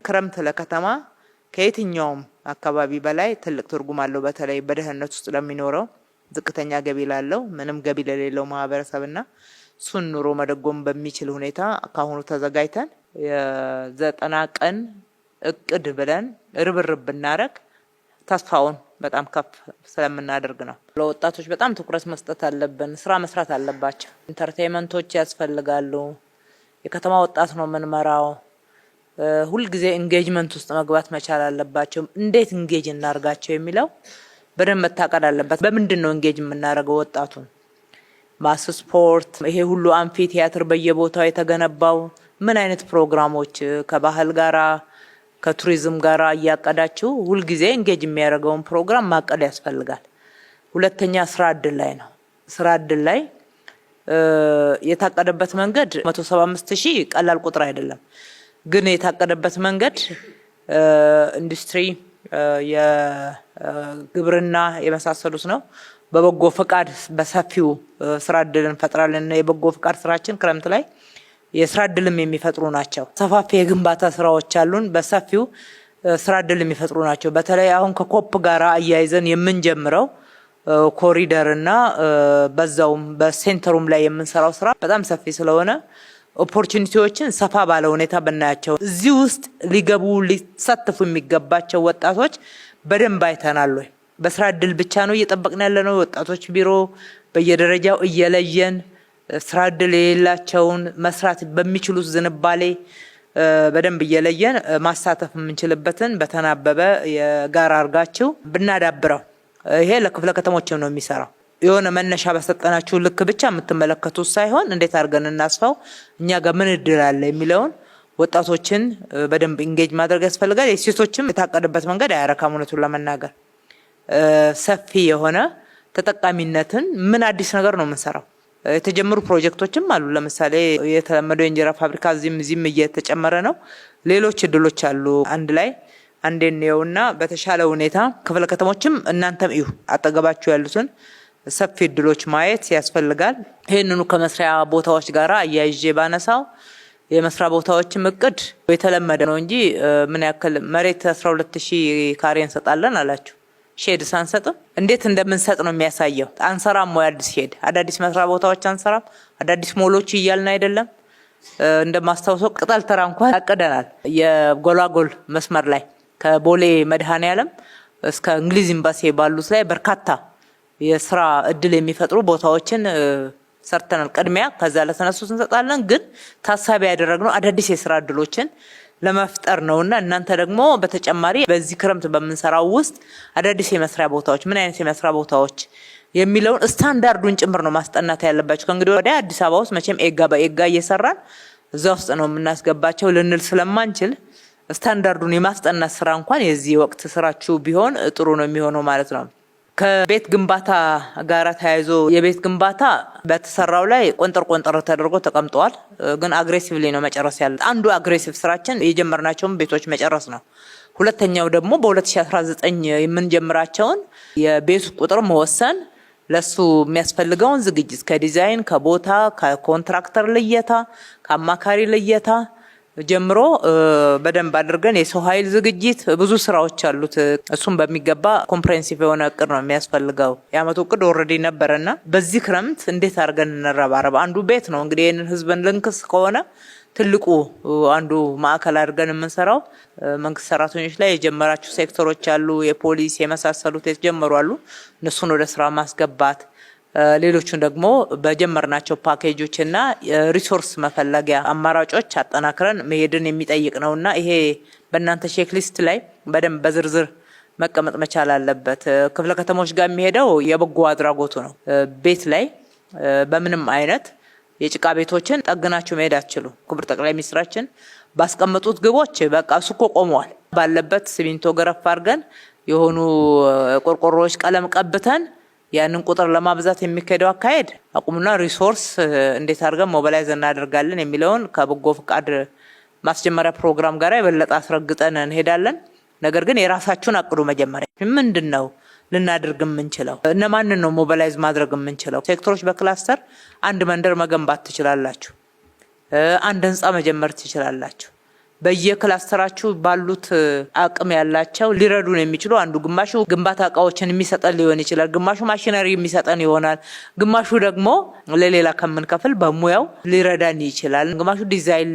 ክረምት ለከተማ ከየትኛውም አካባቢ በላይ ትልቅ ትርጉም አለው። በተለይ በደህንነት ውስጥ ለሚኖረው ዝቅተኛ ገቢ ላለው ምንም ገቢ ለሌለው ማህበረሰብና ሱን ኑሮ መደጎም በሚችል ሁኔታ ካሁኑ ተዘጋጅተን የ90 ቀን እቅድ ብለን ርብርብ ብናረግ ተስፋውን በጣም ከፍ ስለምናደርግ ነው። ለወጣቶች በጣም ትኩረት መስጠት አለብን። ስራ መስራት አለባቸው። ኢንተርቴይንመንቶች ያስፈልጋሉ። የከተማ ወጣት ነው የምንመራው። ሁሉ ጊዜ ኢንጌጅመንት ውስጥ መግባት መቻል አለባቸው። እንዴት ኢንጌጅ እናርጋቸው የሚለው በደንብ መታቀድ አለበት። በምንድን ነው ኢንጌጅ የምናደርገው ወጣቱን? ማስ ስፖርት፣ ይሄ ሁሉ አምፊ ቲያትር በየቦታው የተገነባው ምን አይነት ፕሮግራሞች ከባህል ጋራ ከቱሪዝም ጋራ እያቀዳችሁ ሁሉ ጊዜ ኢንጌጅ የሚያደርገውን ፕሮግራም ማቀድ ያስፈልጋል። ሁለተኛ ስራ እድል ላይ ነው። ስራ እድል ላይ የታቀደበት መንገድ 175,000 ቀላል ቁጥር አይደለም። ግን የታቀደበት መንገድ ኢንዱስትሪ፣ የግብርና የመሳሰሉት ነው። በበጎ ፈቃድ በሰፊው ስራ እድል እንፈጥራለን። የበጎ ፈቃድ ስራችን ክረምት ላይ የስራ እድልም የሚፈጥሩ ናቸው። ሰፋፊ የግንባታ ስራዎች አሉን፣ በሰፊው ስራ እድል የሚፈጥሩ ናቸው። በተለይ አሁን ከኮፕ ጋራ አያይዘን የምንጀምረው ኮሪደር እና በዛውም በሴንተሩም ላይ የምንሰራው ስራ በጣም ሰፊ ስለሆነ ኦፖርቹኒቲዎችን ሰፋ ባለ ሁኔታ ብናያቸው እዚህ ውስጥ ሊገቡ ሊሳተፉ የሚገባቸው ወጣቶች በደንብ አይተናል ወይ? በስራ እድል ብቻ ነው እየጠበቅን ያለነው? ወጣቶች ቢሮ በየደረጃው እየለየን ስራ እድል የሌላቸውን መስራት በሚችሉት ዝንባሌ በደንብ እየለየን ማሳተፍ የምንችልበትን በተናበበ የጋራ አርጋችሁ ብናዳብረው ይሄ ለክፍለ ከተሞችም ነው የሚሰራው። የሆነ መነሻ በሰጠናችሁ ልክ ብቻ የምትመለከቱት ሳይሆን እንዴት አድርገን እናስፋው፣ እኛ ጋር ምን እድል አለ የሚለውን ወጣቶችን በደንብ ኢንጌጅ ማድረግ ያስፈልጋል። የሴቶችም የታቀደበት መንገድ አያረካም። እውነቱን ለመናገር ሰፊ የሆነ ተጠቃሚነትን ምን አዲስ ነገር ነው የምንሰራው? የተጀመሩ ፕሮጀክቶችም አሉ። ለምሳሌ የተለመደው የእንጀራ ፋብሪካ እዚህም እየተጨመረ ነው። ሌሎች እድሎች አሉ። አንድ ላይ አንዴ ነውና በተሻለ ሁኔታ ክፍለ ከተሞችም እናንተም እዩ አጠገባችሁ ያሉትን ሰፊ እድሎች ማየት ያስፈልጋል። ይሄንኑ ከመስሪያ ቦታዎች ጋራ አያይዤ ባነሳው የመስሪያ ቦታዎችም እቅድ የተለመደ ነው እንጂ ምን ያክል መሬት 12,000 ካሬ እንሰጣለን አላችሁ። ሼድ ሳንሰጥም እንዴት እንደምንሰጥ ነው የሚያሳየው። አንሰራም ወይ አዲስ ሼድ፣ አዳዲስ መስሪያ ቦታዎች አንሰራም፣ አዳዲስ ሞሎች እያልን አይደለም። እንደማስታውሰው ቅጠል ተራ እንኳን ያቀደናል። የጎላጎል መስመር ላይ ከቦሌ መድኃኔዓለም እስከ እንግሊዝ ኤምባሲ ባሉት ላይ በርካታ የስራ እድል የሚፈጥሩ ቦታዎችን ሰርተናል። ቅድሚያ ከዛ ለተነሱት እንሰጣለን። ግን ታሳቢ ያደረግነው አዳዲስ የስራ እድሎችን ለመፍጠር ነውና እናንተ ደግሞ በተጨማሪ በዚህ ክረምት በመንሰራው ውስጥ አዳዲስ የመስሪያ ቦታዎች ምን አይነት የመስሪያ ቦታዎች የሚለውን ስታንዳርዱን ጭምር ነው ማስጠናት ያለባችሁ። ከእንግዲህ ወዲያ አዲስ አበባ ውስጥ መቼም ኤጋ በኤጋ እየሰራን እዛ ውስጥ ነው የምናስገባቸው ልንል ስለማንችል ስታንዳርዱን የማስጠናት ስራ እንኳን የዚህ ወቅት ስራችሁ ቢሆን ጥሩ ነው የሚሆነው ማለት ነው። ከቤት ግንባታ ጋር ተያይዞ የቤት ግንባታ በተሰራው ላይ ቆንጠር ተደርጎ ተቀምጧል። ግን አግሬሲቭሊ ነው መጨረስ ያለ። አንዱ አግሬሲቭ ስራችን የጀመርናቸውን ቤቶች መጨረስ ነው። ሁለተኛው ደግሞ በ2019 የምንጀምራቸውን የቤት ቁጥር መወሰን፣ ለሱ የሚያስፈልገውን ዝግጅት ከዲዛይን ከቦታ ከኮንትራክተር ልየታ ከአማካሪ ልየታ ጀምሮ በደንብ አድርገን የሰው ኃይል ዝግጅት ብዙ ስራዎች አሉት። እሱም በሚገባ ኮምፕሬሄንሲቭ የሆነ እቅድ ነው የሚያስፈልገው። የአመቱ እቅድ ኦልሬዲ ነበረና በዚህ ክረምት እንዴት አድርገን እንረባረብ። አንዱ ቤት ነው እንግዲህ ይህንን ህዝብን ልንክስ ከሆነ ትልቁ አንዱ ማዕከል አድርገን የምንሰራው መንግስት ሰራተኞች ላይ የጀመራችሁ ሴክተሮች አሉ። የፖሊስ የመሳሰሉት የተጀመሩ አሉ። እነሱን ወደ ስራ ማስገባት፣ ሌሎቹን ደግሞ በጀመርናቸው ፓኬጆች እና ሪሶርስ መፈለጊያ አማራጮች አጠናክረን መሄድን የሚጠይቅ ነውና ይሄ በእናንተ ቼክ ሊስት ላይ በደንብ በዝርዝር መቀመጥ መቻል አለበት። ክፍለ ከተሞች ጋር የሚሄደው የበጎ አድራጎቱ ነው። ቤት ላይ በምንም አይነት የጭቃ ቤቶችን ጠግናችሁ መሄድ አትችሉ። ክቡር ጠቅላይ ሚኒስትራችን ባስቀመጡት ግቦች በቃ እሱ እኮ ቆመዋል። ባለበት ሲሚንቶ ገረፍ አድርገን የሆኑ ቆርቆሮዎች ቀለም ቀብተን ያንን ቁጥር ለማብዛት የሚካሄደው አካሄድ አቁሙና ሪሶርስ እንዴት አድርገን ሞቢላይዝ እናደርጋለን የሚለውን ከበጎ ፍቃድ ማስጀመሪያ ፕሮግራም ጋር የበለጠ አስረግጠን እንሄዳለን። ነገር ግን የራሳችሁን አቅዱ። መጀመሪያ ምንድነው ልናደርግ የምንችለው? እነማንን ነው ሞቢላይዝ ማድረግ የምንችለው? ሴክተሮች በክላስተር አንድ መንደር መገንባት ትችላላችሁ። አንድ ህንጻ መጀመር ትችላላችሁ። በየክላስተራችሁ ባሉት አቅም ያላቸው ሊረዱን የሚችሉ አንዱ ግማሹ ግንባታ እቃዎችን የሚሰጠን ሊሆን ይችላል፣ ግማሹ ማሽነሪ የሚሰጠን ይሆናል፣ ግማሹ ደግሞ ለሌላ ከምንከፍል በሙያው ሊረዳን ይችላል፣ ግማሹ ዲዛይን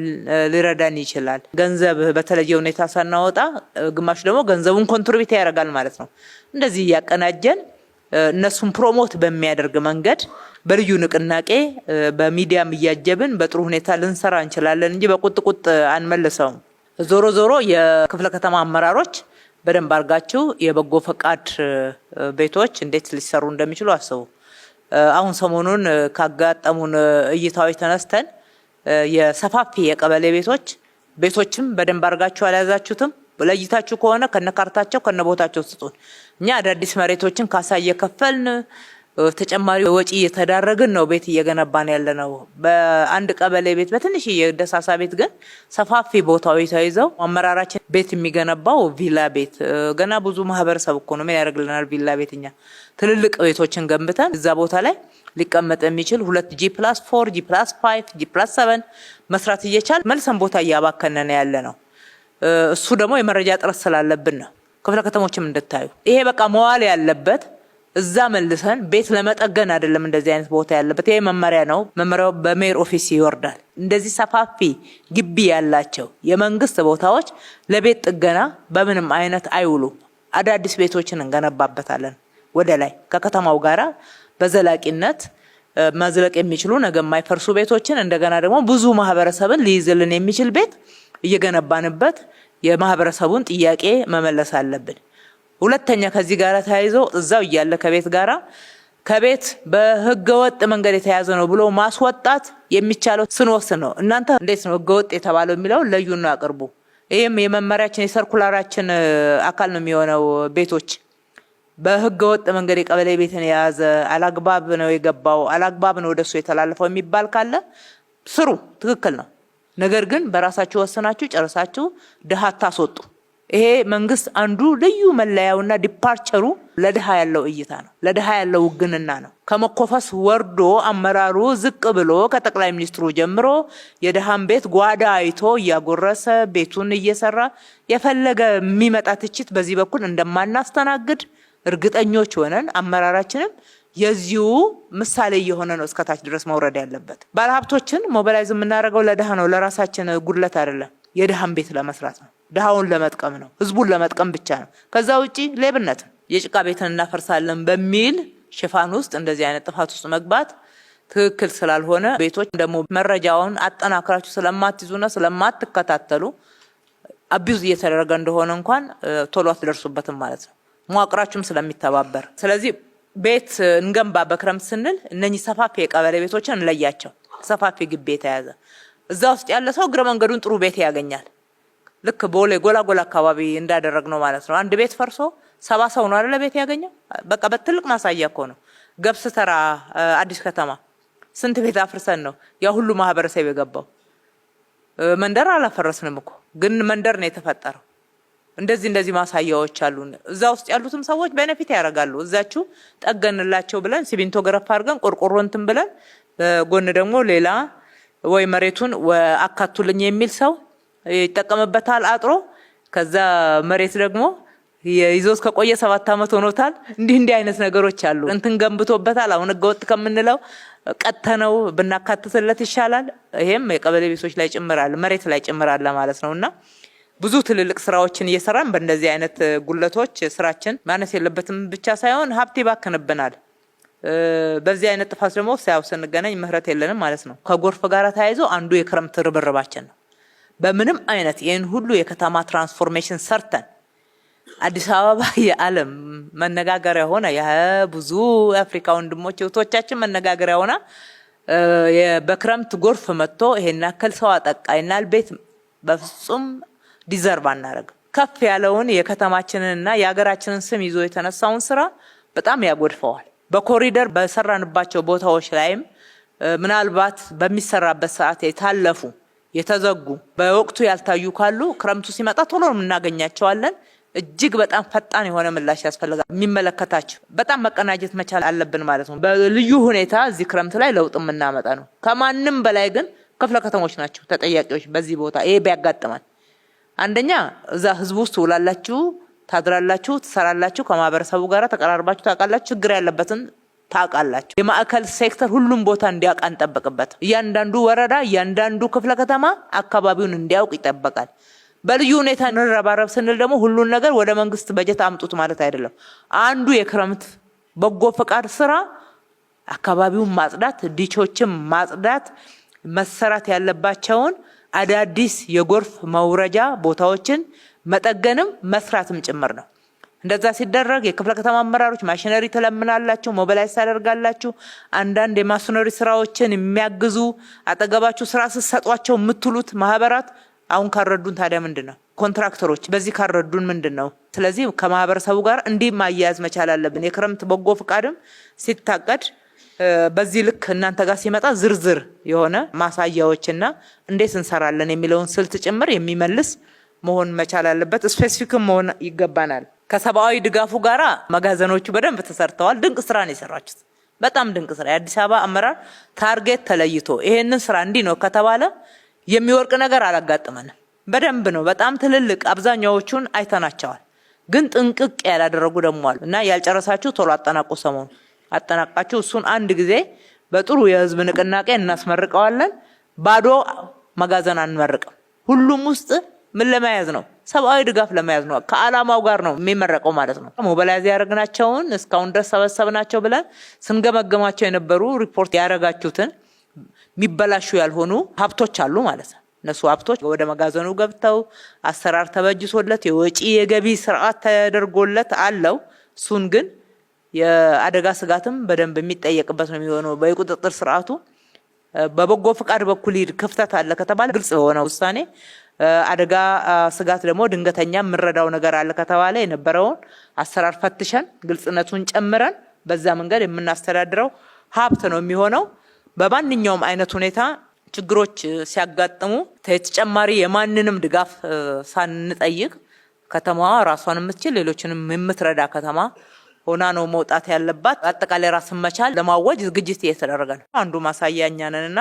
ሊረዳን ይችላል። ገንዘብ በተለየ ሁኔታ ሳናወጣ ግማሹ ደግሞ ገንዘቡን ኮንትሪቢዩት ያደርጋል ማለት ነው። እንደዚህ እያቀናጀን እነሱን ፕሮሞት በሚያደርግ መንገድ በልዩ ንቅናቄ በሚዲያም እያጀብን በጥሩ ሁኔታ ልንሰራ እንችላለን እንጂ በቁጥቁጥ አንመልሰውም። ዞሮ ዞሮ የክፍለ ከተማ አመራሮች በደንብ አርጋችሁ የበጎ ፈቃድ ቤቶች እንዴት ሊሰሩ እንደሚችሉ አስቡ። አሁን ሰሞኑን ካጋጠሙን እይታዎች ተነስተን የሰፋፊ የቀበሌ ቤቶችም በደንብ አርጋችሁ አልያዛችሁትም። ለይታችሁ ከሆነ ከነካርታቸው ከነቦታቸው ስጡን። እኛ አዳዲስ መሬቶችን ካሳ እየከፈልን ተጨማሪ ወጪ እየተዳረግን ነው ቤት እየገነባን ያለነው። በአንድ ቀበሌ ቤት በትንሽ የደሳሳ ቤት ግን ሰፋፊ ቦታዎች ተይዘው አመራራችን ቤት የሚገነባው ቪላ ቤት ገና ብዙ ማህበረሰብ እኮ ነው ምን ያደርግልናል ቪላ ቤት። እኛ ትልልቅ ቤቶችን ገንብተን እዛ ቦታ ላይ ሊቀመጥ የሚችል 2G+4 G+5 G+7 መስራት እየቻል መልሰን ቦታ እያባከነን ያለ ነው። እሱ ደግሞ የመረጃ ጥረት ስላለብን ነው። ክፍለ ከተሞችም እንድታዩ ይሄ በቃ መዋል ያለበት እዛ መልሰን ቤት ለመጠገን አይደለም። እንደዚህ አይነት ቦታ ያለበት ይሄ መመሪያ ነው። መመሪያው በሜር ኦፊስ ይወርዳል። እንደዚህ ሰፋፊ ግቢ ያላቸው የመንግስት ቦታዎች ለቤት ጥገና በምንም አይነት አይውሉ። አዳዲስ ቤቶችን እንገነባበታለን ወደ ላይ ከከተማው ጋራ በዘላቂነት መዝለቅ የሚችሉ ነገ የማይፈርሱ ቤቶችን እንደገና ደግሞ ብዙ ማህበረሰብን ሊይዝልን የሚችል ቤት እየገነባንበት የማህበረሰቡን ጥያቄ መመለስ አለብን። ሁለተኛ ከዚህ ጋራ ተያይዞ እዛው እያለ ከቤት በህገወጥ መንገድ የተያዘ ነው ብሎ ማስወጣት የሚቻለው ስንወስን ነው። እናንተ እንዴት ነው ህገወጥ የተባለው የሚለው ለዩና አቅርቡ። ይሄም የመመሪያችን የሰርኩላራችን አካል ነው የሚሆነው። ቤቶች በህገወጥ መንገድ የቀበሌ ቤትን የያዘ አላግባብ ነው የገባው አላግባብ ነው ወደሱ የተላለፈው የሚባል ካለ ስሩ፣ ትክክል ነው። ነገር ግን በራሳችሁ ወሰናችሁ ጨርሳችሁ ድሃ ታስወጡ። ይሄ መንግስት አንዱ ልዩ መለያውና ዲፓርቸሩ ለድሃ ያለው እይታ ነው፣ ለድሃ ያለው ውግንና ነው። ከመኮፈስ ወርዶ አመራሩ ዝቅ ብሎ ከጠቅላይ ሚኒስትሩ ጀምሮ የድሃን ቤት ጓዳ አይቶ እያጎረሰ ቤቱን እየሰራ የፈለገ የሚመጣ ትችት በዚህ በኩል እንደማናስተናግድ እርግጠኞች ሆነን አመራራችንም የዚሁ ምሳሌ የሆነ ነው እስከታች ድረስ መውረድ ያለበት። ባለሀብቶችን ሞቢላይዝ የምናደርገው ለድሃ ነው፣ ለራሳችን ጉድለት አይደለም። የድሃን ቤት ለመስራት ነው፣ ድሃውን ለመጥቀም ነው፣ ህዝቡን ለመጥቀም ብቻ ነው። ከዛ ውጪ ሌብነት የጭቃ ቤትን እናፈርሳለን በሚል ሽፋን ውስጥ እንደዚህ አይነት ጥፋት ውስጥ መግባት ትክክል ስላልሆነ ቤቶች ደግሞ መረጃውን አጠናክራችሁ ስለማትይዙና ስለማትከታተሉ አቢዩዝ እየተደረገ እንደሆነ እንኳን ቶሎ አትደርሱበትም ማለት ነው፣ መዋቅራችሁም ስለሚተባበር። ስለዚህ ቤት እንገንባ በክረምት ስንል እነኚህ ሰፋፊ የቀበሌ ቤቶችን እንለያቸው። ሰፋፊ ግቢ የተያዘ እዛ ውስጥ ያለ ሰው እግረ መንገዱን ጥሩ ቤት ያገኛል። ልክ ቦሌ ጎላጎላ አካባቢ እንዳደረግ ነው ማለት ነው። አንድ ቤት ፈርሶ 70 ሰው ነው አይደል ቤት ያገኘው። በቃ በትልቅ ማሳያ እኮ ነው። ገብስ ተራ አዲስ ከተማ ስንት ቤት አፍርሰን ነው ያ ሁሉ ማህበረሰብ የገባው። መንደር አላፈረስንም እኮ ግን መንደር ነው የተፈጠረው። እንደዚህ ማሳያዎች አሉ። እዛ ውስጥ ያሉትም ሰዎች ቤኔፊት ያደርጋሉ። እዛችሁ ጠገንላቸው ብለን ሲሚንቶ ገረፋ አድርገን ቆርቆሮ እንትን ብለን በጎን ደግሞ ሌላ ወይ መሬቱን አካቱልኝ የሚል ሰው ይጠቀምበታል አጥሮ። ከዛ መሬት ደግሞ ይዞስ ከቆየ 7 አመት ሆኖታል። እንዲህ አይነት ነገሮች አሉ። እንትን ገንብቶበታል። አሁን ህገወጥ ከምንለው ቀጥተነው ብናካትትለት ይሻላል። ይሄም የቀበሌ ቤቶች ላይ ጭምራል፣ መሬት ላይ ጭምራል ማለት ነውና ብዙ ትልልቅ ስራዎችን እየሰራን በእንደዚህ አይነት ጉለቶች ስራችን ማነስ የለበትም ብቻ ሳይሆን ሀብት ይባክንብናል። በዚህ አይነት ጥፋት ደግሞ ሳያው ስንገናኝ ምህረት የለንም ማለት ነው። ከጎርፍ ጋር ተያይዞ አንዱ የክረምት ርብርባችን ነው። በምንም አይነት ይህን ሁሉ የከተማ ትራንስፎርሜሽን ሰርተን አዲስ አበባ የዓለም መነጋገሪያ ሆነ ብዙ አፍሪካ ወንድሞች እህቶቻችን መነጋገሪያ ሆና በክረምት ጎርፍ መጥቶ ይሄን ያክል ሰው አጠቃይናል ቤት በፍጹም ዲዘርቭ አናረግ። ከፍ ያለውን የከተማችንንና የሀገራችንን ስም ይዞ የተነሳውን ስራ በጣም ያጎድፈዋል። በኮሪደር በሰራንባቸው ቦታዎች ላይም ምናልባት በሚሰራበት ሰዓት የታለፉ የተዘጉ በወቅቱ ያልታዩ ካሉ ክረምቱ ሲመጣ ቶሎ እናገኛቸዋለን። እጅግ በጣም ፈጣን የሆነ ምላሽ ያስፈልጋል። የሚመለከታቸው በጣም መቀናጀት መቻል አለብን ማለት ነው። በልዩ ሁኔታ እዚህ ክረምት ላይ ለውጥ የምናመጣ ነው። ከማንም በላይ ግን ክፍለ ከተሞች ናቸው ተጠያቂዎች በዚህ ቦታ ይሄ ቢያጋጥማል። አንደኛ እዛ ህዝብ ውስጥ ውላላችሁ፣ ታድራላችሁ፣ ትሰራላችሁ፣ ከማህበረሰቡ ጋር ተቀራርባችሁ ታውቃላችሁ፣ ችግር ያለበትን ታውቃላችሁ። የማዕከል ሴክተር ሁሉም ቦታ እንዲያውቅ አንጠብቅበት። እያንዳንዱ ወረዳ፣ እያንዳንዱ ክፍለ ከተማ አካባቢውን እንዲያውቅ ይጠበቃል። በልዩ ሁኔታ እንረባረብ ስንል ደግሞ ሁሉን ነገር ወደ መንግስት በጀት አምጡት ማለት አይደለም። አንዱ የክረምት በጎ ፈቃድ ስራ አካባቢውን ማጽዳት፣ ዲቾችን ማጽዳት፣ መሰራት ያለባቸውን አዳዲስ የጎርፍ መውረጃ ቦታዎችን መጠገንም መስራትም ጭምር ነው። እንደዛ ሲደረግ የክፍለ ከተማ አመራሮች ማሽነሪ ተለምናላችሁ፣ ሞቢላይዝ ታደርጋላችሁ። አንዳንድ የማሽነሪ ስራዎችን የሚያግዙ አጠገባችሁ ስራ ስትሰጧቸው የምትሉት ማህበራት አሁን ካረዱን ታዲያ ምንድነው? ኮንትራክተሮች በዚህ ካረዱን ምንድነው? ስለዚህ ከማህበረሰቡ ጋር እንዲህ ማያያዝ መቻል አለብን። የክረምት በጎ ፍቃድም ሲታቀድ በዚህ ልክ እናንተ ጋር ሲመጣ ዝርዝር የሆነ ማሳያዎችና እንዴት እንሰራለን የሚለውን ስልት ጭምር የሚመልስ መሆን መቻል አለበት። ስፔሲፊክም መሆን ይገባናል። ከሰብአዊ ድጋፉ ጋራ መጋዘኖቹ በደንብ ተሰርተዋል። ድንቅ ስራ ነው የሰራችሁት። በጣም ድንቅ ስራ። የአዲስ አበባ አመራር ታርጌት ተለይቶ ይሄንን ስራ እንዲህ ነው ከተባለ የሚወርቅ ነገር አላጋጥመንም። በደንብ ነው። በጣም ትልልቅ አብዛኛዎቹን አይተናቸዋል። ግን ጥንቅቅ ያላደረጉ ደግሞ አሉ እና ያልጨረሳችሁ ቶሎ አጠናቁ። ሰሞኑ አጠናቃችሁ እሱን አንድ ጊዜ በጥሩ የህዝብ ንቅናቄ እናስመርቀዋለን። ባዶ መጋዘን አንመርቅም። ሁሉም ውስጥ ምን ለመያዝ ነው? ሰብአዊ ድጋፍ ለመያዝ ነው። ከዓላማው ጋር ነው የሚመረቀው ማለት ነው። ሞባይላይዝ ያደረግናቸውን እስካሁን ድረስ ሰበሰብናቸው ብለን ስንገመገማቸው የነበሩ ሪፖርት ያደረጋችሁትን የሚበላሹ ያልሆኑ ሀብቶች አሉ ማለት ነው። እነሱ ሀብቶች ወደ መጋዘኑ ገብተው አሰራር ተበጅቶለት የወጪ የገቢ ስርዓት ተደርጎለት አለው። እሱን ግን የአደጋ ስጋትም በደንብ የሚጠየቅበት ነው የሚሆነው። በቁጥጥር ስርዓቱ በበጎ ፍቃድ በኩል ክፍተት አለ ከተባለ ግልጽ የሆነ ውሳኔ፣ አደጋ ስጋት ደግሞ ድንገተኛ የምንረዳው ነገር አለ ከተባለ የነበረውን አሰራር ፈትሸን ግልጽነቱን ጨምረን በዛ መንገድ የምናስተዳድረው ሀብት ነው የሚሆነው። በማንኛውም አይነት ሁኔታ ችግሮች ሲያጋጥሙ ተጨማሪ የማንንም ድጋፍ ሳንጠይቅ ከተማዋ ራሷን የምትችል ሌሎችንም የምትረዳ ከተማ ሆና ነው መውጣት ያለባት። አጠቃላይ ራስን መቻል ለማወጅ ዝግጅት እየተደረገ ነው። አንዱ ማሳያኛ ነንና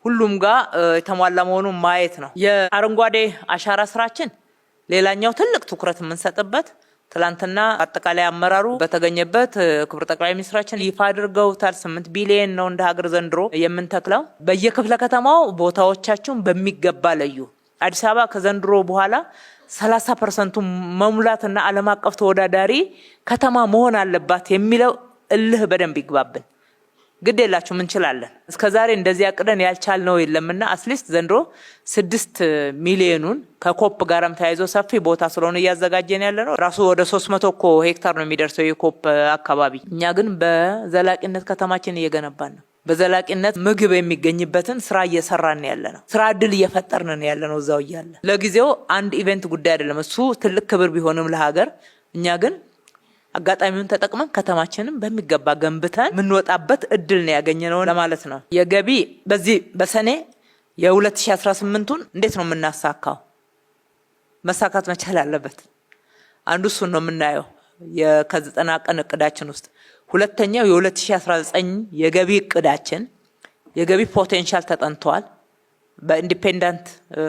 ሁሉም ጋር የተሟላ መሆኑን ማየት ነው። የአረንጓዴ አሻራ ስራችን ሌላኛው ትልቅ ትኩረት የምንሰጥበት ትላንትና አጠቃላይ አመራሩ በተገኘበት ክብር ጠቅላይ ሚኒስትራችን ይፋ አድርገውታል። 8 ቢሊዮን ነው እንደ ሀገር ዘንድሮ የምንተክለው። በየክፍለ ከተማው ቦታዎቻችሁን በሚገባ ለዩ። አዲስ አበባ ከዘንድሮ በኋላ 30% መሙላትና ዓለም አቀፍ ተወዳዳሪ ከተማ መሆን አለባት የሚለው እልህ በደንብ ይግባብን። ግድ የላችሁም እንችላለን። እስከዛሬ እንደዚህ አቅደን ያልቻልነው የለምና አትሊስት ዘንድሮ 6 ሚሊዮኑን ከኮፕ ጋርም ተያይዞ ሰፊ ቦታ ስለሆነ እያዘጋጀን ያለ ነው። ራሱ ወደ 300 ሄክታር ነው የሚደርሰው የኮፕ አካባቢ። እኛ ግን በዘላቂነት ከተማችን እየገነባን ነው። በዘላቂነት ምግብ የሚገኝበትን ስራ እየሰራን ያለ ነው። ስራ እድል እየፈጠርን ያለ ነው። እዛው እያለ ለጊዜው አንድ ኢቨንት ጉዳይ አይደለም። እሱ ትልቅ ክብር ቢሆንም ለሀገር፣ እኛ ግን አጋጣሚውን ተጠቅመን ከተማችንን በሚገባ ገንብተን የምንወጣበት እድል ነው ያገኘነው ለማለት ነው። የገቢ በዚህ በሰኔ የ2018ቱን እንዴት ነው የምናሳካው? መሳካት መቻል አለበት። አንዱ እሱን ነው የምናየው ከ90 ቀን እቅዳችን ውስጥ። ሁለተኛው የ2019 የገቢ እቅዳችን የገቢ ፖቴንሻል ተጠንቷል። በኢንዲፔንደንት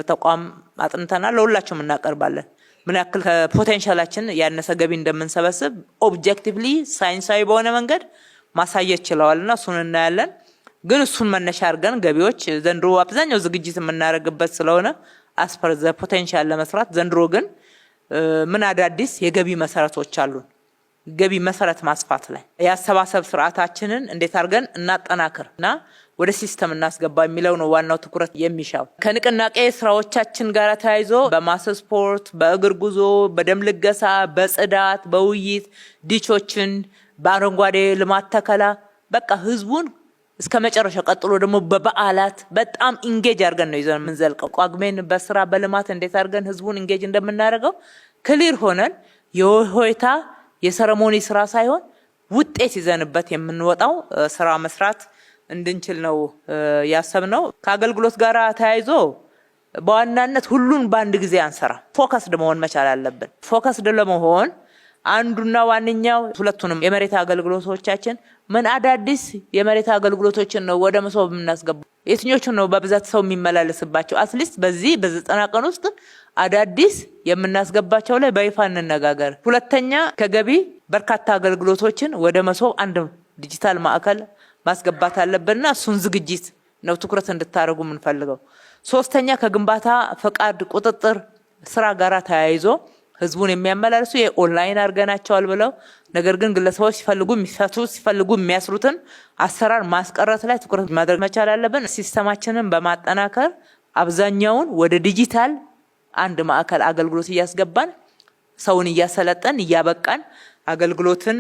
ተቋም አጥንተናል። ለሁላችሁም እናቀርባለን። ምን ያክል ከፖቴንሻላችን ያነሰ ገቢ እንደምንሰበስብ ኦብጀክቲቭሊ ሳይንሳዊ በሆነ መንገድ ማሳየት ችለዋልና እሱን እናያለን። ግን እሱን መነሻ አድርገን ገቢዎች ዘንድሮ አብዛኛው ዝግጅት የምናደርግበት ስለሆነ አስፐር ዘ ፖቴንሻል ለመስራት ዘንድሮ ግን ምን አዳዲስ የገቢ መሰረቶች አሉን? ገቢ መሰረት ማስፋት ላይ የአሰባሰብ ስርዓታችንን እንዴት አድርገን እናጠናክርና ወደ ሲስተም እናስገባ የሚለው ነው ዋናው ትኩረት የሚሻው። ከንቅናቄ ስራዎቻችን ጋር ተያይዞ በማስ ስፖርት፣ በእግር ጉዞ፣ በደም ልገሳ፣ በጽዳት፣ በውይይት ዲቾችን፣ በአረንጓዴ ልማት ተከላ በቃ ህዝቡን እስከ መጨረሻ ቀጥሎ ደግሞ በበዓላት በጣም ኢንጌጅ አድርገን ነው ይዘን የምንዘልቀው። ቋግሜን በስራ በልማት እንዴት አድርገን ህዝቡን ኢንጌጅ እንደምናደርገው ክሊር ሆነን የሆይታ የሰረሞኒ ስራ ሳይሆን ውጤት ይዘንበት የምንወጣው ስራ መስራት እንድንችል ነው ያሰብነው። ከአገልግሎት ጋር ተያይዞ በዋናነት ሁሉን በአንድ ጊዜ አንሰራ፣ ፎከስድ መሆን መቻል አለብን። ፎከስድ ለመሆን አንዱና ዋንኛው ሁለቱንም የመሬት አገልግሎቶቻችን ምን አዳዲስ የመሬት አገልግሎቶችን ነው ወደ መሶብ የምናስገባው? የትኞቹን ነው በብዛት ሰው የሚመላለስባቸው? አትሊስት በዚህ በ90 ቀን ውስጥ አዳዲስ የምናስገባቸው ላይ በይፋ እንነጋገር። ሁለተኛ ከገቢ በርካታ አገልግሎቶችን ወደ መሶብ አንድ ዲጂታል ማዕከል ማስገባት አለብንና እሱን ዝግጅት ነው ትኩረት እንድታደርጉ የምንፈልገው። ሶስተኛ ከግንባታ ፈቃድ ቁጥጥር ስራ ጋር ተያይዞ ህዝቡን የሚያመላልሱ የኦንላይን አድርገናቸዋል ብለው ነገር ግን ግለሰቦች ሲፈልጉ የሚፈቱ ሲፈልጉ የሚያስሩትን አሰራር ማስቀረት ላይ ትኩረት ማድረግ መቻል አለብን። ሲስተማችንን በማጠናከር አብዛኛውን ወደ ዲጂታል አንድ ማዕከል አገልግሎት እያስገባን ሰውን እያሰለጠን እያበቃን አገልግሎትን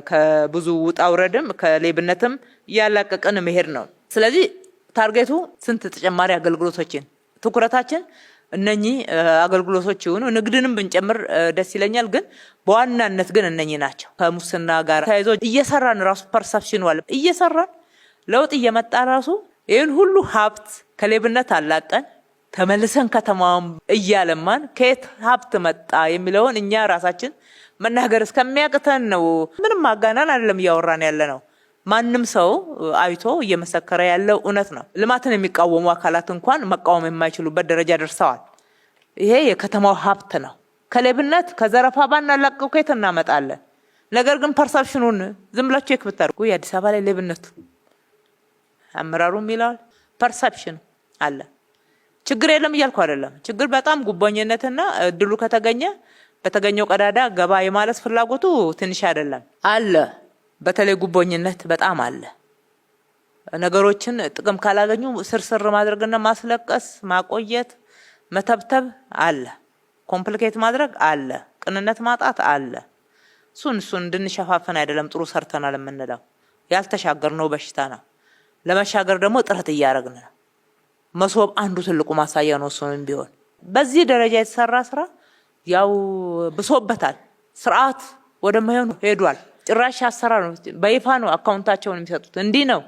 ከብዙ ውጣ ውረድም ከሌብነትም እያላቀቅን መሄድ ነው። ስለዚህ ታርጌቱ ስንት ተጨማሪ አገልግሎቶችን ትኩረታችን እነኚህ አገልግሎቶች ይሁኑ። ንግድንም ብንጨምር ደስ ይለኛል፣ ግን በዋናነት ግን እነኚህ ናቸው። ከሙስና ጋር ተያይዞ እየሰራን ራሱ ፐርሰፕሽን ዋለ እየሰራን ለውጥ እየመጣ ራሱ ይህን ሁሉ ሀብት ከሌብነት አላቀን ተመልሰን ከተማውን እያለማን ከየት ሀብት መጣ የሚለውን እኛ ራሳችን መናገር እስከሚያቅተን ነው። ምንም ማጋናን አይደለም እያወራን ያለ ነው። ማንም ሰው አይቶ እየመሰከረ ያለው እውነት ነው። ልማትን የሚቃወሙ አካላት እንኳን መቃወም የማይችሉበት ደረጃ ደርሰዋል። ይሄ የከተማው ሀብት ነው። ከሌብነት ከዘረፋ ባናላቀው ከየት እናመጣለን? ነገር ግን ፐርሰፕሽኑን ዝም ብላችሁ ቼክ ብታርጉ የአዲስ አበባ ላይ ሌብነት አመራሩም ይላል ፐርሰፕሽን አለ። ችግር የለም እያልኩ አይደለም። ችግር በጣም ጉቦኝነትና እድሉ ከተገኘ በተገኘው ቀዳዳ ገባ የማለት ፍላጎቱ ትንሽ አይደለም አለ። በተለይ ጉቦኝነት በጣም አለ። ነገሮችን ጥቅም ካላገኙ ስርስር ማድረግና ማስለቀስ፣ ማቆየት፣ መተብተብ አለ። ኮምፕሊኬት ማድረግ አለ። ቅንነት ማጣት አለ። እሱን እንድንሸፋፈን አይደለም ጥሩ ሰርተናል የምንለው። ያልተሻገርነው በሽታ ነው። ለመሻገር ደግሞ ጥረት እያደረግን ነው። መሶብ አንዱ ትልቁ ማሳያ ነው። እሱንም ቢሆን በዚህ ደረጃ የተሰራ ስራ ያው ብሶበታል። ስርዓት ወደማይሆን ሄዷል። ጭራሽ አሰራር ነው። በይፋ ነው አካውንታቸውን የሚሰጡት። እንዲህ ነው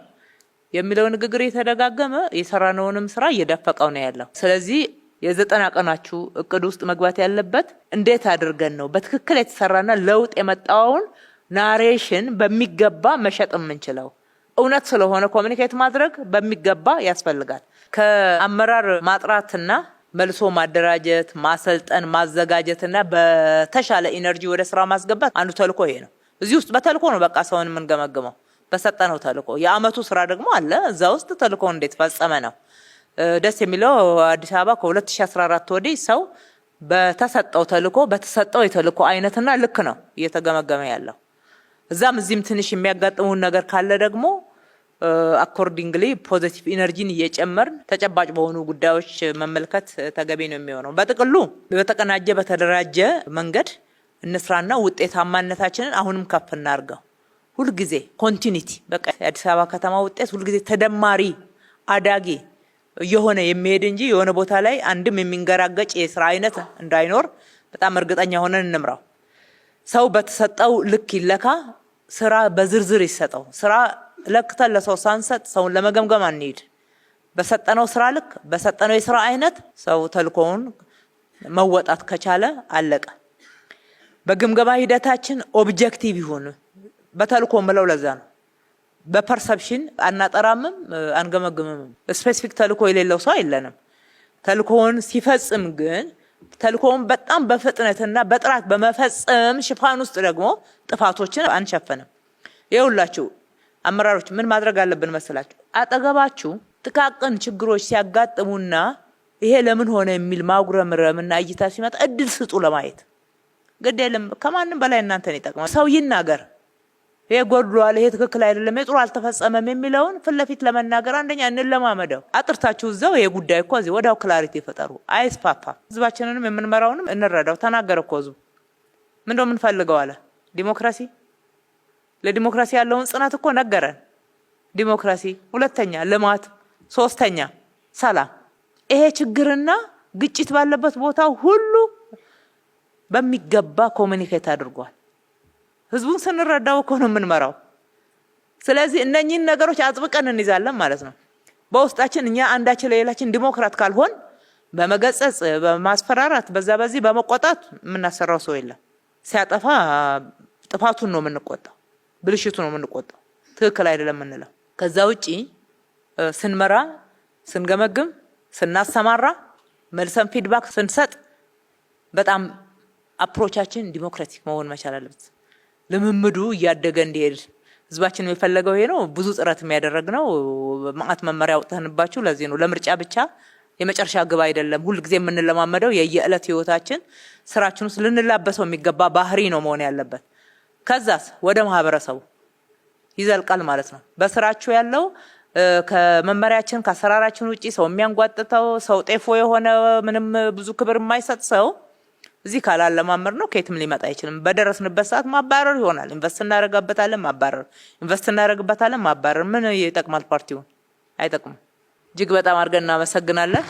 የሚለው ንግግር የተደጋገመ የሰራነውንም ስራ እየደፈቀው ነው ያለው። ስለዚህ የ90 ቀናችሁ እቅድ ውስጥ መግባት ያለበት እንዴት አድርገን ነው በትክክል የተሰራና ለውጥ የመጣውን ናሬሽን በሚገባ መሸጥ የምንችለው? እውነት ስለሆነ ኮሚኒኬት ማድረግ በሚገባ ያስፈልጋል። ከአመራር ማጥራትና መልሶ ማደራጀት፣ ማሰልጠን፣ ማዘጋጀትና በተሻለ ኢነርጂ ወደ ስራ ማስገባት አንዱ ተልኮ ይሄ ነው። እዚህ ውስጥ በተልኮ ነው በቃ ሰውን የምንገመግመው በሰጠነው ተልኮ። የአመቱ ስራ ደግሞ አለ እዛ ውስጥ ተልኮ እንዴት ፈጸመ ነው። ደስ የሚለው አዲስ አበባ ከ2014 ወዲህ ሰው በተሰጠው ተልኮ በተሰጠው የተልኮ አይነትና ልክ ነው እየተገመገመ ያለው። እዛም እዚህም ትንሽ የሚያጋጥሙን ነገር ካለ ደግሞ አኮርዲንግሊ ፖዚቲቭ ኢነርጂን እየጨመርን ተጨባጭ በሆኑ ጉዳዮች መመልከት ተገቢ ነው የሚሆነው። በጥቅሉ በተቀናጀ በተደራጀ መንገድ እንስራና ውጤታማነታችንን አሁንም ከፍ እናርገው። ሁልጊዜ ኮንቲኒቲ በቃ የአዲስ አበባ ከተማ ውጤት ሁልጊዜ ተደማሪ አዳጊ እየሆነ የሚሄድ እንጂ የሆነ ቦታ ላይ አንድም የሚንገራገጭ የስራ አይነት እንዳይኖር በጣም እርግጠኛ ሆነን እንምራው። ሰው በተሰጠው ልክ ይለካ፣ ስራ በዝርዝር ይሰጠው። ስራ ለክተን ለሰው ሳንሰጥ ሰውን ለመገምገም አንሄድ። በሰጠነው ስራ ልክ በሰጠነው የስራ አይነት ሰው ተልኮውን መወጣት ከቻለ አለቀ። በግምገማ ሂደታችን ኦብጀክቲቭ ይሁን። በተልኮ ምለው ለዛ ነው። በፐርሰፕሽን አናጠራምም አንገመግምም። ስፔሲፊክ ተልኮ የሌለው ሰው አይለንም። ተልኮውን ሲፈጽም ግን ተልኮውን በጣም በፍጥነትና በጥራት በመፈጸም ሽፋን ውስጥ ደግሞ ጥፋቶችን አንሸፈንም። ይኸውላችሁ አመራሮች ምን ማድረግ አለብን መሰላችሁ? አጠገባችሁ ጥቃቅን ችግሮች ሲያጋጥሙና ይሄ ለምን ሆነ የሚል ማጉረምረምና እይታ ሲመጣ እድል ስጡ ለማየት። ግድ የለም ከማንም በላይ እናንተን ይጠቅማል። ሰው ይናገር፣ ይሄ ጎድሏል፣ ይሄ ትክክል አይደለም፣ ይሄ ጥሩ አልተፈጸመም የሚለውን ፊት ለፊት ለመናገር አንደኛ እንለማመደው። አጥርታችሁ እዛው ይሄ ጉዳይ እኮ እዚህ ወዲያው ክላሪቲ ፈጠሩ። አይስፋፋ። ህዝባችንንም የምንመራውንም እንረዳው። ተናገረ እኮ ህዝቡ ምንድነው የምንፈልገው አለ። ዲሞክራሲ። ለዲሞክራሲ ያለውን ጽናት እኮ ነገረን። ዲሞክራሲ፣ ሁለተኛ ልማት፣ ሶስተኛ ሰላም። ይሄ ችግርና ግጭት ባለበት ቦታ ሁሉ በሚገባ ኮሙኒኬት አድርጓል። ህዝቡን ስንረዳው እኮ ነው የምንመራው። ስለዚህ እነኚህን ነገሮች አጥብቀን እንይዛለን ማለት ነው። በውስጣችን እኛ አንዳችን ለሌላችን ዲሞክራት ካልሆን በመገጸጽ በማስፈራራት በዛ በዚህ በመቆጣት የምናሰራው ሰው የለም። ሲያጠፋ ጥፋቱን ነው የምንቆጣው፣ ብልሽቱ ነው የምንቆጣው፣ ትክክል አይደለም የምንለው። ከዛ ውጪ ስንመራ፣ ስንገመግም፣ ስናሰማራ፣ መልሰን ፊድባክ ስንሰጥ በጣም አፕሮቻችን ዲሞክራቲክ መሆን መቻል አለበት። ልምምዱ እያደገ እንዲሄድ ህዝባችን የሚፈለገው ይሄ ነው። ብዙ ጥረት የሚያደርግነው ማአት መመሪያ አውጥተንባችሁ ለዚህ ነው። ለምርጫ ብቻ የመጨረሻ ግብ አይደለም። ሁሉ ጊዜ የምንለማመደው የየዕለት ህይወታችን ስራችን ውስጥ ልንላበሰው የሚገባ ባህሪ ነው መሆን ያለበት። ከዛስ ወደ ማህበረሰቡ ይዘልቃል ማለት ነው። በስራችሁ ያለው ከመመሪያችን ከአሰራራችን ውጪ ሰው የሚያንጓጥተው ሰው ጤፎ የሆነ ምንም ብዙ ክብር የማይሰጥ ሰው እዚህ ካላለማመር ነው ከየትም ሊመጣ አይችልም። በደረስንበት ሰዓት ማባረር ይሆናል። ኢንቨስት እናደርግበታለን፣ ማባረር፣ ኢንቨስት እናደርግበታለን፣ ማባረር። ምን ይጠቅማል? ፓርቲውን አይጠቅምም። እጅግ በጣም አድርገን እናመሰግናለን።